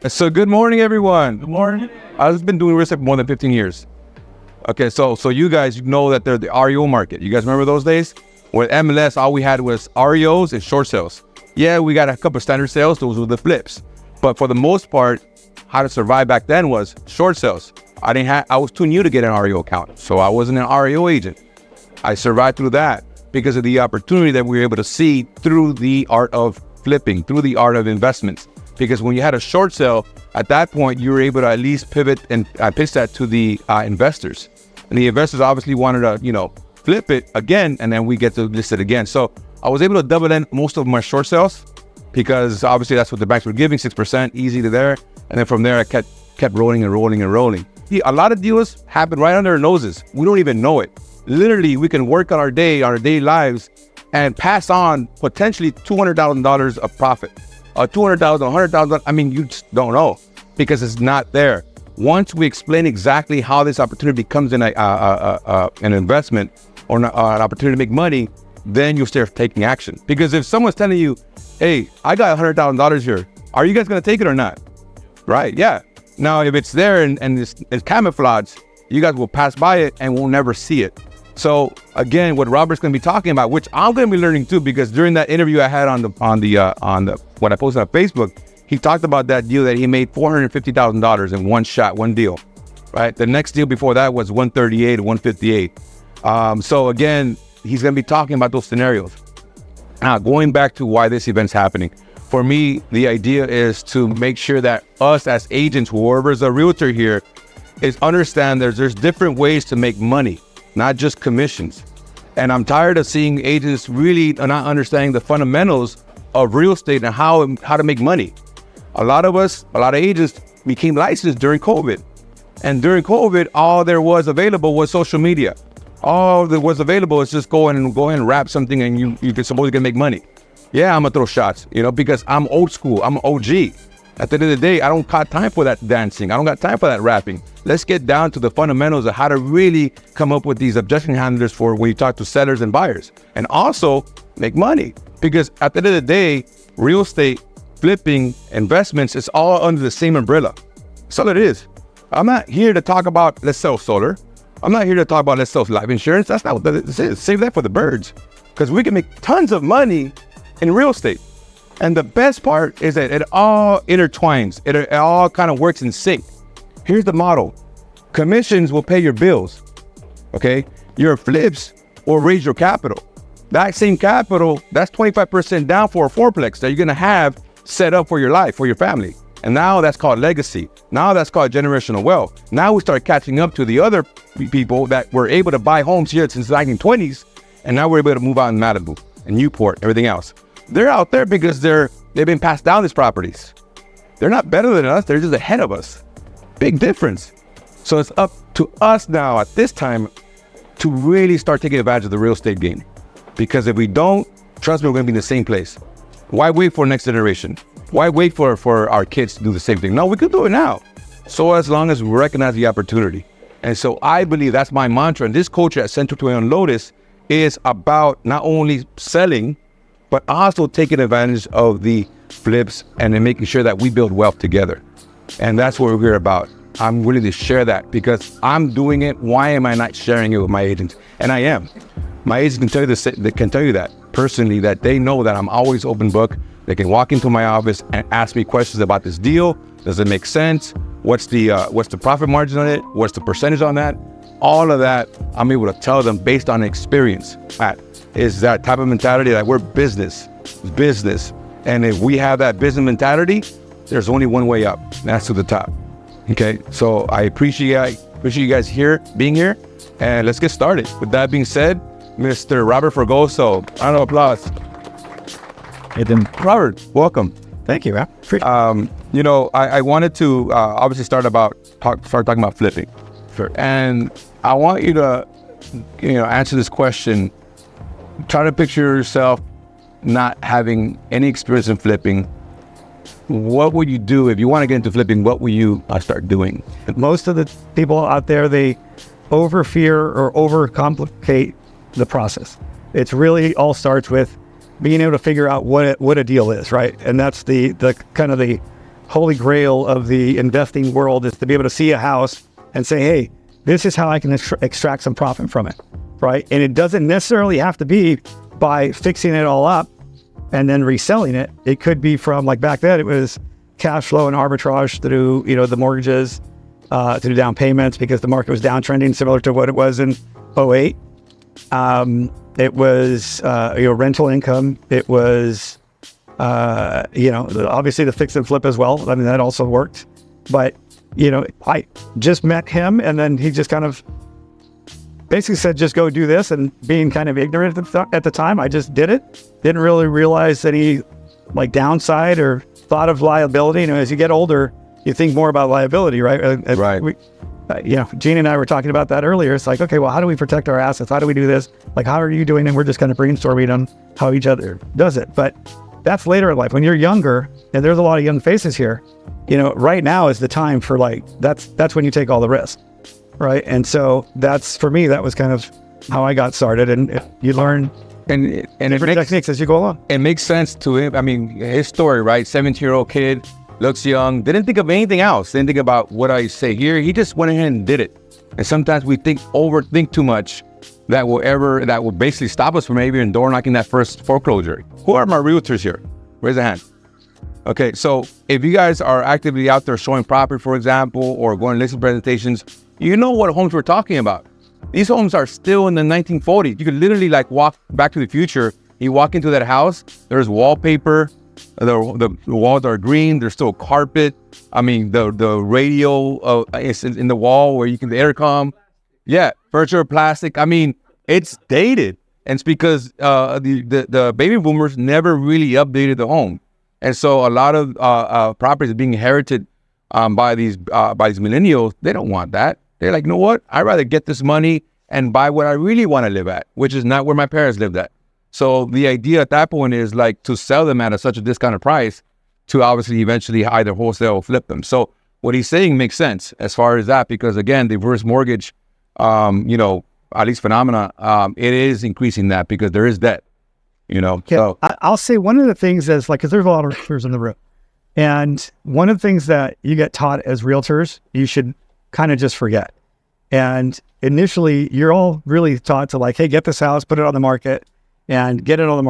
So good morning, everyone. Good morning. I've been doing real estate for more than 15 years. Okay, so you guys know that they're the REO market. You guys remember those days? With MLS, all we had was REOs and short sales. Yeah, we got a couple of standard sales. Those were the flips. But for the most part, how to survive back then was short sales. I was too new to get an REO account, so I wasn't an REO agent. I survived through that because of the opportunity that we were able to see through the art of flipping, through the art of investments. Because when you had a short sale, at that point, you were able to at least pivot and pitch that to the investors. And the investors obviously wanted to, flip it again, and then we get to list it again. So I was able to double in most of my short sales because obviously that's what the banks were giving, 6%, easy to there. And then from there, I kept rolling and rolling and rolling. A lot of deals happen right under our noses. We don't even know it. Literally, we can work on our daily lives and pass on potentially $200,000 of profit. $200,000, $100,000, I mean, you just don't know because it's not there. Once we explain exactly how this opportunity becomes an investment or an opportunity to make money, then you'll start taking action. Because if someone's telling you, hey, I got $100,000 here, are you guys going to take it or not? Right, yeah. Now, if it's there and it's camouflaged, you guys will pass by it and will never see it. So again, what Robert's going to be talking about, which I'm going to be learning too, because during that interview I had on what I posted on Facebook, he talked about that deal that he made $450,000 in one shot, one deal, right? The next deal before that was 138 or 158. So again, he's going to be talking about those scenarios. Now, going back to why this event's happening. For me, the idea is to make sure that us as agents, whoever's a realtor here, is understand there's different ways to make money, not just commissions. And I'm tired of seeing agents really not understanding the fundamentals of real estate and how to make money. A lot of agents became licensed during COVID. And during COVID, all there was available was social media. All that was available is just go ahead and wrap something and you can supposedly gonna make money. Yeah, I'm gonna throw shots, because I'm old school, I'm OG. At the end of the day, I don't got time for that dancing. I don't got time for that rapping. Let's get down to the fundamentals of how to really come up with these objection handlers for when you talk to sellers and buyers. And also make money. Because at the end of the day, real estate, flipping, investments, it's all under the same umbrella. That's all it is. I'm not here to talk about let's sell solar. I'm not here to talk about let's sell life insurance. That's not what this is. Save that for the birds. Because we can make tons of money in real estate. And the best part is that it all intertwines. It all kind of works in sync. Here's the model. Commissions will pay your bills, okay? Your flips will raise your capital. That same capital, that's 25% down for a fourplex that you're gonna have set up for your life, for your family. And now that's called legacy. Now that's called generational wealth. Now we start catching up to the other people that were able to buy homes here since the 1920s, and now we're able to move out in Malibu and Newport, everything else. They're out there because they've been passed down these properties. They're not better than us, they're just ahead of us. Big difference. So it's up to us now at this time to really start taking advantage of the real estate game. Because if we don't, trust me, we're gonna be in the same place. Why wait for next generation? Why wait for our kids to do the same thing? No, we could do it now. So as long as we recognize the opportunity. And so I believe that's my mantra. And this culture at C21 Lotus is about not only selling, but also taking advantage of the flips and then making sure that we build wealth together. And that's what we're here about. I'm willing to share that because I'm doing it. Why am I not sharing it with my agents? And I am. My agents can tell you this, they can tell you that personally, that they know that I'm always open book. They can walk into my office and ask me questions about this deal. Does it make sense? What's the profit margin on it? What's the percentage on that? All of that, I'm able to tell them based on experience. That is that type of mentality that we're business. And if we have that business mentality, there's only one way up, and that's to the top. Okay, so I appreciate you guys being here, and let's get started. With that being said, Mr. Robert Fragoso, round of applause. Edwin. Robert, welcome. Thank you, man. I wanted to obviously start talking about flipping. Sure. And I want you to, answer this question. Try to picture yourself not having any experience in flipping. What would you do if you want to get into flipping? What will you start doing? Most of the people out there, they overfear or overcomplicate the process. It's really all starts with being able to figure out what a deal is, right? And that's the kind of the holy grail of the investing world is to be able to see a house and say, hey, this is how I can extract some profit from it, right? And it doesn't necessarily have to be by fixing it all up and then reselling it. It could be from, like back then, it was cash flow and arbitrage through, the mortgages, through down payments, because the market was downtrending, similar to what it was in 08. It was, rental income. It was, obviously the fix and flip as well. I mean, that also worked. But, I just met him, and then he just kind of basically said, just go do this. And being kind of ignorant at the time, I just did it. Didn't really realize any downside or thought of liability. As you get older, you think more about liability, right? Right. Gene and I were talking about that earlier. It's like, okay, well, how do we protect our assets? How do we do this? How are you doing? And we're just kind of brainstorming on how each other does it. But that's later in life. When you're younger, and there's a lot of young faces here, right now is the time for that's when you take all the risk, right? And so that's, for me, that was kind of how I got started. And you learn and different techniques as you go along. It makes sense to him. I mean, his story, right? 17-year-old kid, looks young, didn't think of anything else, didn't think about what I say here. He just went ahead and did it. And sometimes we overthink too much that will basically stop us from maybe even door knocking that first foreclosure. Who are my realtors here? Raise a hand. Okay, so if you guys are actively out there showing property, for example, or going to listing presentations, you know what homes we're talking about. These homes are still in the 1940s. You could literally walk back to the future. You walk into that house, there's wallpaper, the walls are green, there's still carpet. I mean, the radio is in the wall where you can, the intercom. Yeah, furniture, plastic. I mean, it's dated. And it's because the baby boomers never really updated the home. And so a lot of properties are being inherited by these millennials. They don't want that. They're like, you know what? I'd rather get this money and buy what I really want to live at, which is not where my parents lived at. So the idea at that point is to sell them at such a discounted price to obviously eventually either wholesale or flip them. So what he's saying makes sense as far as that, because again, the reverse mortgage, at least phenomena, it is increasing that because there is debt, Yeah, So I'll say one of the things is because there's a lot of realtors in the room. And one of the things that you get taught as realtors, you should kind of just forget. And initially, you're all really taught to hey, get this house, put it on the market, and get it on the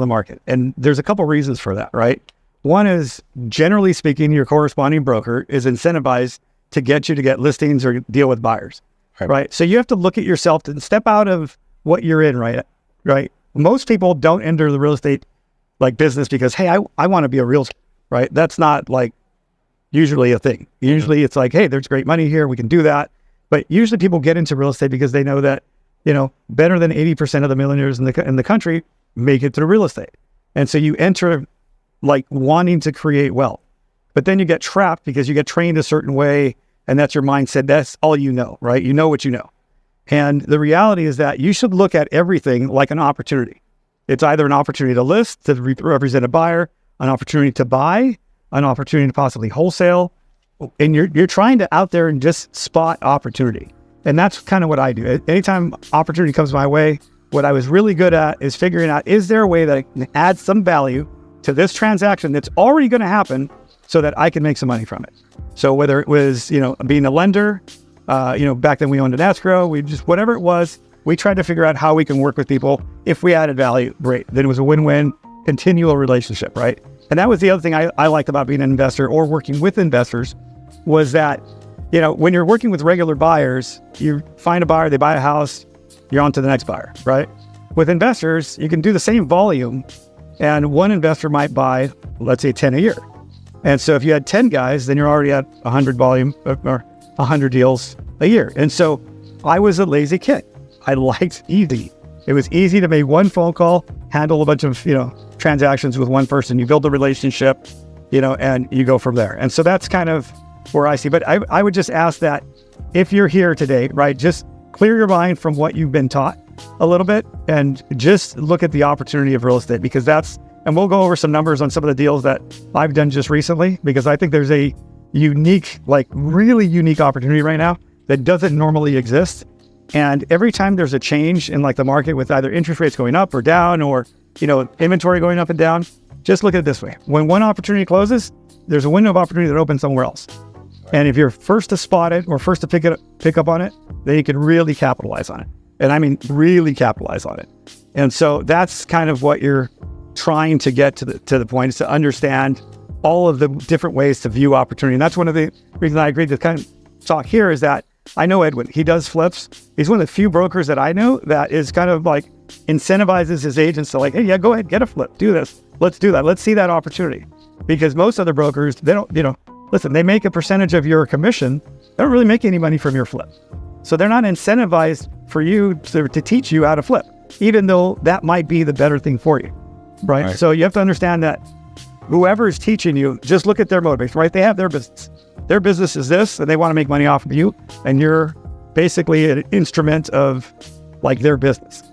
market. And there's a couple reasons for that, right? One is, generally speaking, your corresponding broker is incentivized to get you to get listings or deal with buyers, right? So you have to look at yourself to step out of what you're in, right? Most people don't enter the real estate business because, hey, I want to be a realtor, right? That's not usually a thing. Usually it's hey, there's great money here, we can do that. But usually people get into real estate because they know that, better than 80% of the millionaires in the country make it through real estate. And so you enter wanting to create wealth, but then you get trapped because you get trained a certain way, and that's your mindset. That's all you know, right? You know what you know. And the reality is that you should look at everything like an opportunity. It's either an opportunity to list, to represent a buyer, an opportunity to buy, an opportunity to possibly wholesale. And you're trying to out there and just spot opportunity. And that's kind of what I do. Anytime opportunity comes my way, what I was really good at is figuring out, is there a way that I can add some value to this transaction that's already going to happen so that I can make some money from it. So whether it was, being a lender, back then we owned an escrow, whatever it was, we tried to figure out how we can work with people. If we added value, great. Then it was a win-win, continual relationship, right? And that was the other thing I liked about being an investor or working with investors, was that, when you're working with regular buyers, you find a buyer, they buy a house, you're on to the next buyer, right? With investors, you can do the same volume, and one investor might buy, let's say, 10 a year. And so if you had 10 guys, then you're already at 100 volume or 100 deals a year. And so I was a lazy kid. I liked easy. It was easy to make one phone call, handle a bunch of, transactions with one person. You build a relationship, and you go from there. And so that's kind of where I see. But I would just ask that if you're here today, right, just clear your mind from what you've been taught a little bit and just look at the opportunity of real estate, because and we'll go over some numbers on some of the deals that I've done just recently, because I think there's a unique, really unique opportunity right now that doesn't normally exist. And every time there's a change in the market with either interest rates going up or down, or, inventory going up and down, just look at it this way. When one opportunity closes, there's a window of opportunity that opens somewhere else. And if you're first to spot it or first to pick up on it, then you can really capitalize on it. And I mean, really capitalize on it. And so that's kind of what you're trying to get to the point, is to understand all of the different ways to view opportunity. And that's one of the reasons I agreed to kind of talk here, is that I know Edwin, he does flips. He's one of the few brokers that I know that is kind of like incentivizes his agents to like, hey, yeah, go ahead, get a flip, do this. Let's do that. Let's see that opportunity. Because most other brokers, they don't, listen, they make a percentage of your commission. They don't really make any money from your flip. So they're not incentivized for you to teach you how to flip, even though that might be the better thing for you, right? So you have to understand that whoever is teaching you, just look at their motivation, right? They have their business. Their business is this, and they want to make money off of you, and you're basically an instrument of like their business.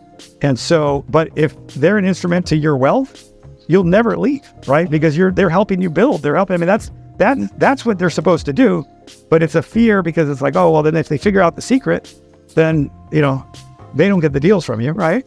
And so, but if they're an instrument to your wealth, you'll never leave, right? Because they're helping you build. They're helping. I mean, that's what they're supposed to do. But it's a fear, because it's like, oh, well, then if they figure out the secret, then they don't get the deals from you, right?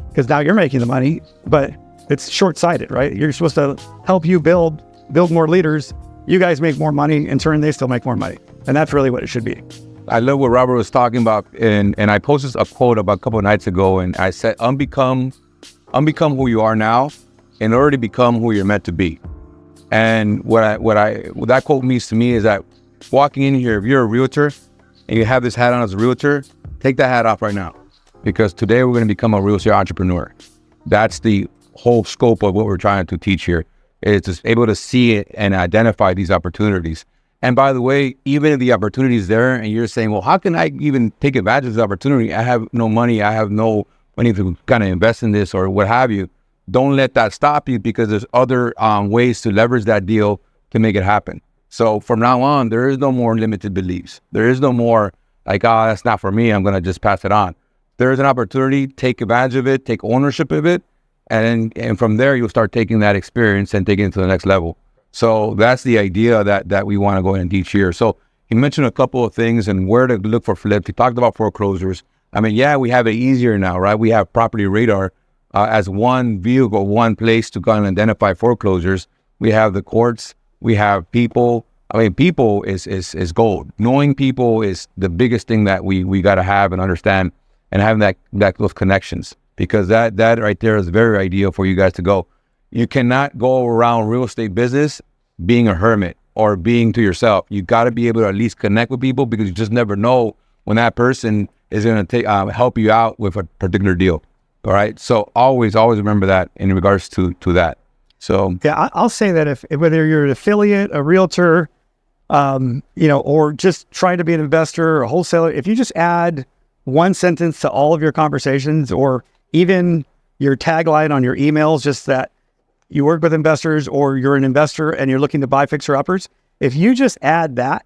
Because now you're making the money, but it's short-sighted, right? You're supposed to help you build more leaders. You guys make more money. In turn, they still make more money. And that's really what it should be. I love what Robert was talking about. And I posted a quote about a couple of nights ago, and I said, unbecome who you are now in order to become who you're meant to be. And what that quote means to me is that walking in here, if you're a realtor and you have this hat on as a realtor, take that hat off right now. Because today we're going to become a real estate entrepreneur. That's the whole scope of what we're trying to teach here. Is just able to see it and identify these opportunities. And by the way, even if the opportunity is there and you're saying, well, how can I even take advantage of the opportunity? I have no money. I have no money to kind of invest in this or what have you. Don't let that stop you, because there's other ways to leverage that deal to make it happen. So from now on, there is no more limited beliefs. There is no more like, oh, that's not for me, I'm going to just pass it on. There is an opportunity, take advantage of it, take ownership of it. And from there, you'll start taking that experience and taking it to the next level. So that's the idea that we want to go ahead and teach here. So he mentioned a couple of things and where to look for flips. He talked about foreclosures. I mean, yeah, we have it easier now, right? We have Property Radar as one vehicle, one place to kind of identify foreclosures. We have the courts. We have people. I mean, people is gold. Knowing people is the biggest thing that we got to have and understand, and having those connections. Because that right there is very ideal for you guys to go. You cannot go around real estate business being a hermit or being to yourself. You got to be able to at least connect with people, because you just never know when that person is going to help you out with a particular deal. All right. So always remember that in regards to that. So yeah, I'll say that if whether you're an affiliate, a realtor, or just trying to be an investor or a wholesaler, if you just add one sentence to all of your conversations, or even your tagline on your emails, just that you work with investors or you're an investor and you're looking to buy fixer-uppers, if you just add that,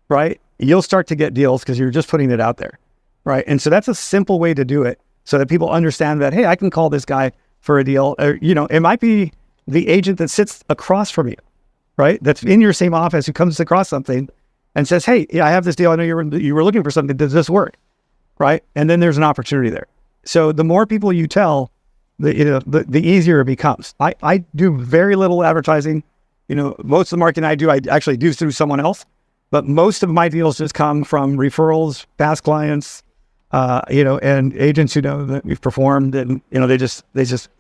right, you'll start to get deals because you're just putting it out there, right? And so that's a simple way to do it, so that people understand that, hey, I can call this guy for a deal. Or, it might be the agent that sits across from you, right, that's in your same office, who comes across something and says, hey, yeah, I have this deal. I know you were looking for something. Does this work? Right? And then there's an opportunity there. So the more people you tell, the easier it becomes. I do very little advertising. Most of the marketing I do, I actually do through someone else, but most of my deals just come from referrals, past clients, and agents who know that we've performed, and they just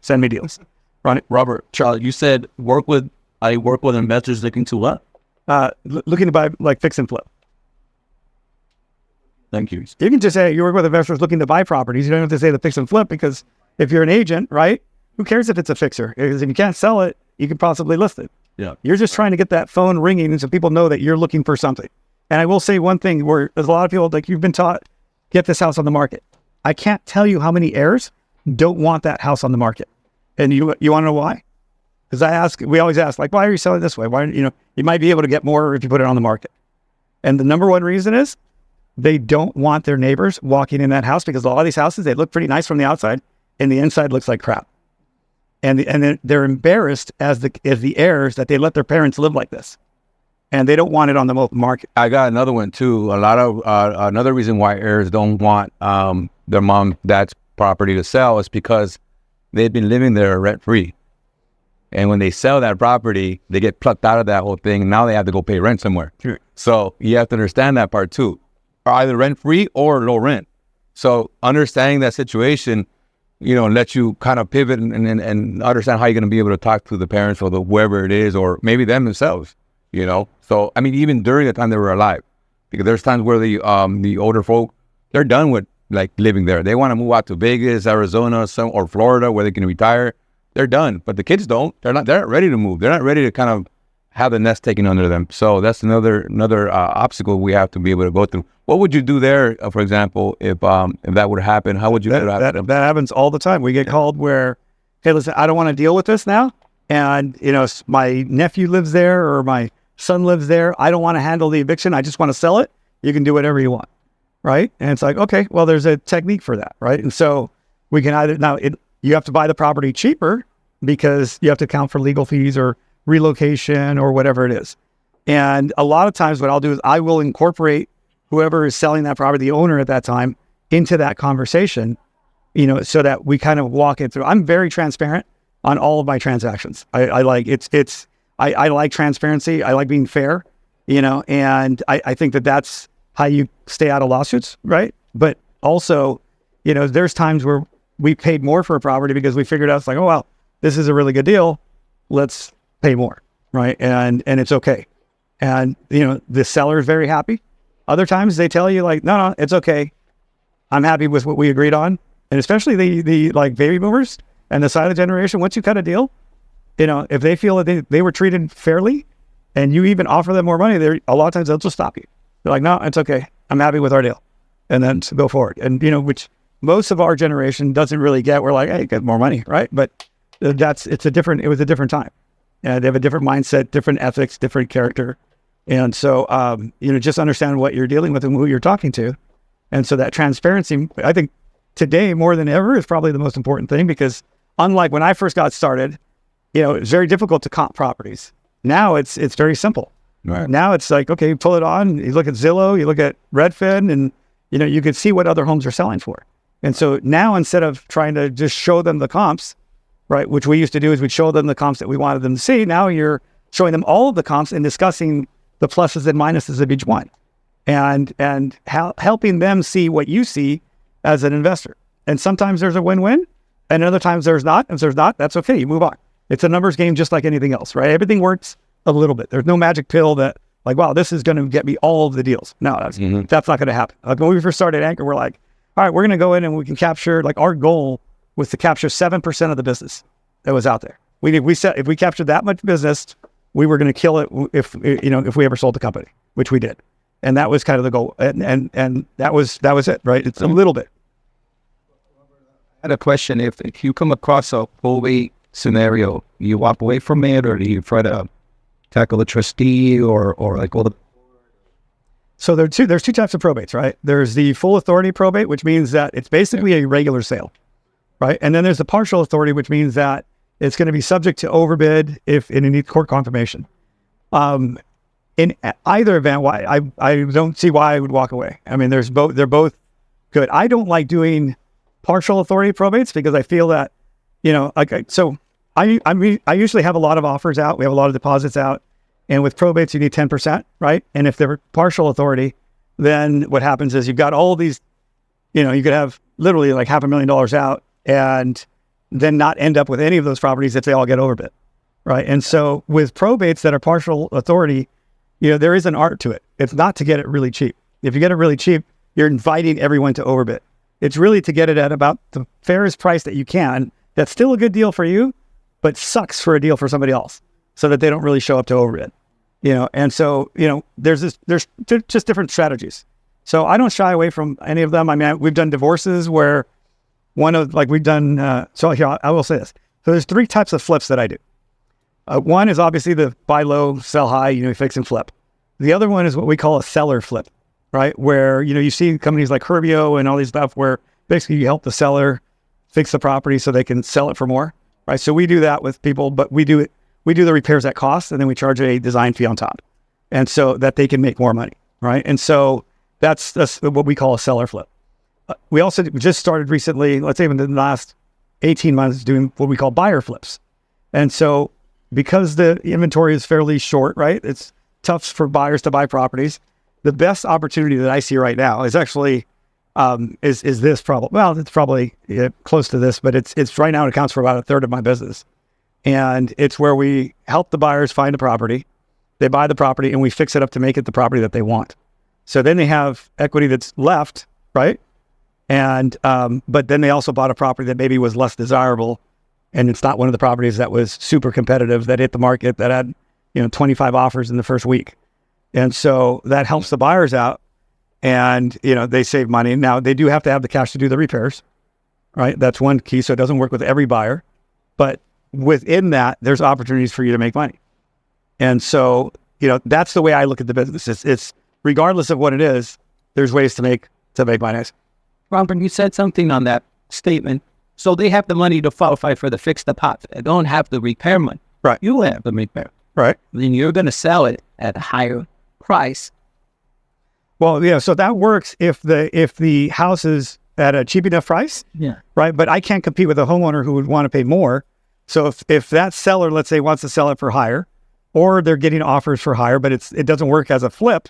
send me deals. Right? Robert, Charlie, you said I work with investors looking to what? Looking to buy, like, fix and flip. Thank you. You can just say you work with investors looking to buy properties. You don't have to say the fix and flip, because if you're an agent, right, who cares if it's a fixer? Because if you can't sell it, you can possibly list it. Yeah. You're just trying to get that phone ringing so people know that you're looking for something. And I will say one thing, where there's a lot of people, like, you've been taught, get this house on the market. I can't tell you how many heirs don't want that house on the market. And you want to know why? Because we always ask, like, why are you selling this way? Why, you might be able to get more if you put it on the market. And the number one reason is they don't want their neighbors walking in that house, because a lot of these houses, they look pretty nice from the outside and the inside looks like crap. And then they're embarrassed as the heirs that they let their parents live like this. And they don't want it on the open market. I got another one too. A lot of another reason why heirs don't want their mom, dad's property to sell is because they've been living there rent free. And when they sell that property, they get plucked out of that whole thing. Now they have to go pay rent somewhere. Sure. So you have to understand that part too. Or either rent free or low rent. So understanding that situation, lets you kind of pivot and understand how you're going to be able to talk to the parents or whoever it is, or maybe them themselves, So, I mean, even during the time they were alive, because there's times where the older folk, they're done with like living there. They want to move out to Vegas, Arizona, or Florida where they can retire. They're done, but the kids don't. They're not ready to move. They're not ready to kind of have the nest taken under them. So that's another obstacle we have to be able to go through. What would you do there, for example, if that would happen? How would you do that? That happens all the time. We get called where, hey, listen, I don't want to deal with this now. And, my nephew lives there or my son lives there. I don't want to handle the eviction. I just want to sell it. You can do whatever you want. Right. And it's like, okay, well, there's a technique for that. Right. And so we can you have to buy the property cheaper because you have to account for legal fees or relocation or whatever it is. And a lot of times what I'll do is I will incorporate whoever is selling that property, the owner at that time, into that conversation, so that we kind of walk it through. I'm very transparent on all of my transactions. I like I like transparency. I like being fair, and I think that's how you stay out of lawsuits, right? But also, there's times where we paid more for a property because we figured out it's like, oh, wow, this is a really good deal. Let's pay more, right? And it's okay. And, the seller is very happy. Other times they tell you like, no, it's okay. I'm happy with what we agreed on. And especially the like baby boomers and the silent generation, once you cut a deal, if they feel that they were treated fairly and you even offer them more money, a lot of times they'll just stop you. They're like, no, it's okay. I'm happy with our deal. And then go forward. And, which most of our generation doesn't really get. We're like, hey, get more money, right? But it was a different time. And they have a different mindset, different ethics, different character. And so, just understand what you're dealing with and who you're talking to. And so that transparency, I think today more than ever is probably the most important thing, because unlike when I first got started, it was very difficult to comp properties. Now it's very simple. Right. Now it's like, okay, you pull it on, you look at Zillow, you look at Redfin, and, you can see what other homes are selling for. And so now instead of trying to just show them the comps, right, which we used to do is we'd show them the comps that we wanted them to see. Now you're showing them all of the comps and discussing the pluses and minuses of each one, and helping them see what you see as an investor. And sometimes there's a win-win, and other times there's not. And if there's not, that's okay. You move on. It's a numbers game just like anything else, right? Everything works a little bit. There's no magic pill that like, wow, this is going to get me all of the deals. No, that's not going to happen. Like when we first started Anchor, we're like, all right, we're going to go in and we can capture, like our goal was to capture 7% of the business that was out there. We said if we captured that much business, we were going to kill it if we ever sold the company, which we did. And that was kind of the goal. And that was it, right? It's a little bit. I had a question. If you come across a probate scenario, you walk away from it, or do you try to tackle the trustee or like all the... So there's two types of probates, right? There's the full authority probate, which means that it's basically a regular sale, right? And then there's the partial authority, which means that it's going to be subject to overbid if it needs court confirmation. In either event, why I don't see why I would walk away. I mean, they're both good. I don't like doing partial authority probates because I feel that, I usually have a lot of offers out. We have a lot of deposits out. And with probates, you need 10%, right? And if they're partial authority, then what happens is you've got all these, you could have literally like $500,000 out and then not end up with any of those properties if they all get overbid, right? And so with probates that are partial authority, there is an art to it. It's not to get it really cheap. If you get it really cheap, you're inviting everyone to overbid. It's really to get it at about the fairest price that you can. That's still a good deal for you, but sucks for a deal for somebody else, so that they don't really show up to overbid. And so, there's just different strategies. So I don't shy away from any of them. I mean, we've done divorces where we've done, so here, I will say this. So there's 3 types of flips that I do. One is obviously the buy low, sell high, fix and flip. The other one is what we call a seller flip, right? Where, you see companies like Herbio and all these stuff where basically you help the seller fix the property so they can sell it for more, right? So we do that with people, but we do the repairs at cost, and then we charge a design fee on top, and so that they can make more money, right? And so that's what we call a seller flip. We also just started recently, let's say in the last 18 months, doing what we call buyer flips. And so because the inventory is fairly short, right? It's tough for buyers to buy properties. The best opportunity that I see right now is actually is this problem. Well, it's probably close to this, but it's right now it accounts for about a third of my business. And it's where we help the buyers find a property. They buy the property and we fix it up to make it the property that they want. So then they have equity that's left, right? And but then they also bought a property that maybe was less desirable, and it's not one of the properties that was super competitive that hit the market that had 25 offers in the first week. And so that helps the buyers out, and they save money. Now they do have to have the cash to do the repairs, right? That's one key. So it doesn't work with every buyer, but within that, there's opportunities for you to make money. And so that's the way I look at the business. It's regardless of what it is, there's ways to make money. Robert, you said something on that statement. So they have the money to qualify for the fixed deposit. They don't have the repair money. Right. You have the repair. Right. Then you're going to sell it at a higher price. Well, yeah. So that works if the house is at a cheap enough price. Yeah. Right. But I can't compete with a homeowner who would want to pay more. So if that seller, let's say, wants to sell it for higher, or they're getting offers for higher, but it doesn't work as a flip,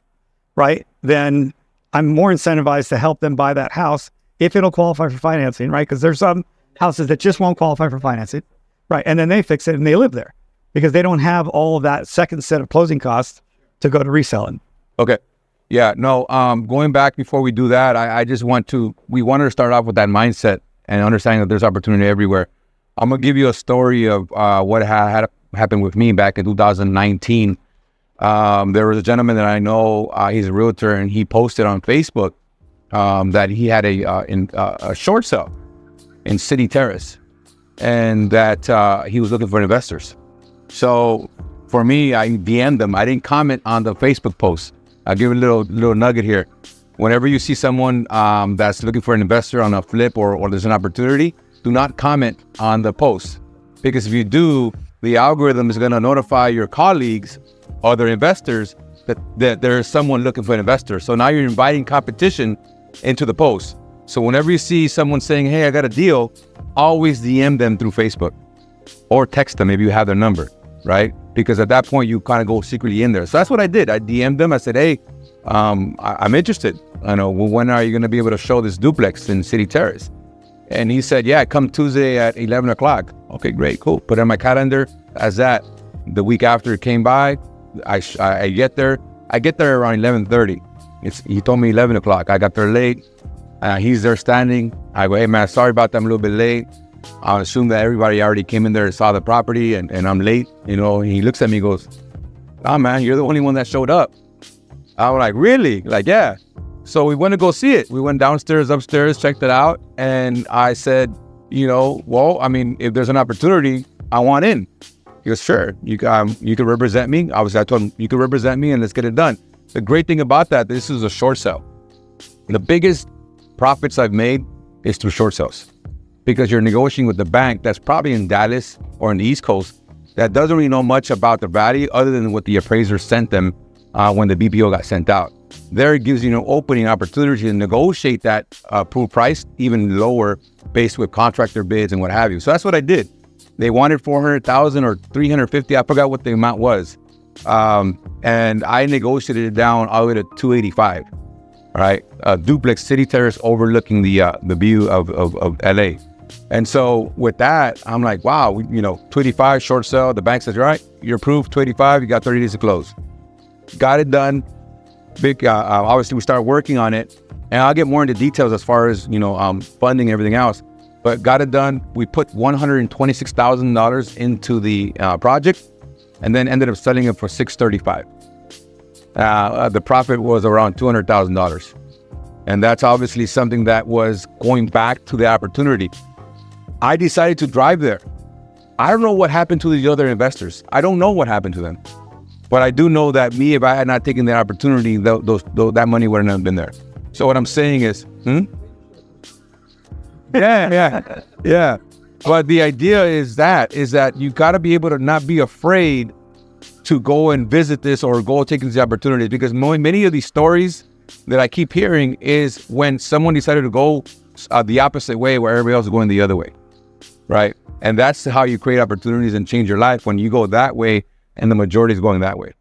right? Then I'm more incentivized to help them buy that house if it'll qualify for financing, right? Because there's some houses that just won't qualify for financing, right? And then they fix it and they live there because they don't have all of that second set of closing costs to go to reselling. Okay. Yeah, no, going back before we do that, we wanted to start off with that mindset and understanding that there's opportunity everywhere. I'm going to give you a story of what had happened with me back in 2019. There was a gentleman that I know, he's a realtor, and he posted on Facebook that he had a short sale in City Terrace, and that he was looking for investors. So for me, I DM'd them. I didn't comment on the Facebook post. I'll give you a little nugget here. Whenever you see someone that's looking for an investor on a flip or there's an opportunity, do not comment on the post, because if you do, the algorithm is going to notify your colleagues, other investors, that there is someone looking for an investor. So now you're inviting competition into the post. So whenever you see someone saying, hey, I got a deal, always DM them through Facebook or text them if you have their number, right? Because at that point, you kind of go secretly in there. So that's what I did. I DM'd them. I said, hey, I'm interested. I know, well, when are you going to be able to show this duplex in City Terrace? And he said, yeah, come Tuesday at 11 o'clock. Okay, great, cool. Put it on my calendar as that. The week after it came by, I get there. I get there around 11:30. He told me 11 o'clock. I got there late. He's there standing. I go, hey, man, sorry about that. I'm a little bit late. I assume that everybody already came in there and saw the property, and I'm late. He looks at me and goes, oh, man, you're the only one that showed up. I'm like, really? Like, yeah. So we went to go see it. We went downstairs, upstairs, checked it out. And I said, well, I mean, if there's an opportunity, I want in. He goes, sure, you can represent me. Obviously, I told him, you can represent me and let's get it done. The great thing about that, this is a short sale. The biggest profits I've made is through short sales, because you're negotiating with the bank that's probably in Dallas or in the East Coast that doesn't really know much about the value other than what the appraiser sent them when the BPO got sent out. There it gives you an opening opportunity to negotiate that approved price even lower based with contractor bids and what have you. So that's what I did. They wanted $400,000 or $350,000. I forgot what the amount was. And I negotiated it down all the way to $285,000. All right. Duplex City Terrace overlooking the view of LA. And so with that, I'm like, wow, $285 short sale. The bank says, all right, you're approved, $285, you got 30 days to close. Got it done. Big, obviously we started working on it, and I'll get more into details as far as, funding and everything else, but got it done. We put $126,000 into the project, and then ended up selling it for $635,000. The profit was around $200,000. And that's obviously something that was going back to the opportunity. I decided to drive there. I don't know what happened to the other investors. I don't know what happened to them. But I do know that if I had not taken the opportunity, that money wouldn't have been there. So what I'm saying is, Yeah. But the idea is that you got to be able to not be afraid to go and visit this or go take these opportunities, because many of these stories that I keep hearing is when someone decided to go the opposite way where everybody else is going the other way, right? And that's how you create opportunities and change your life, when you go that way and the majority is going that way.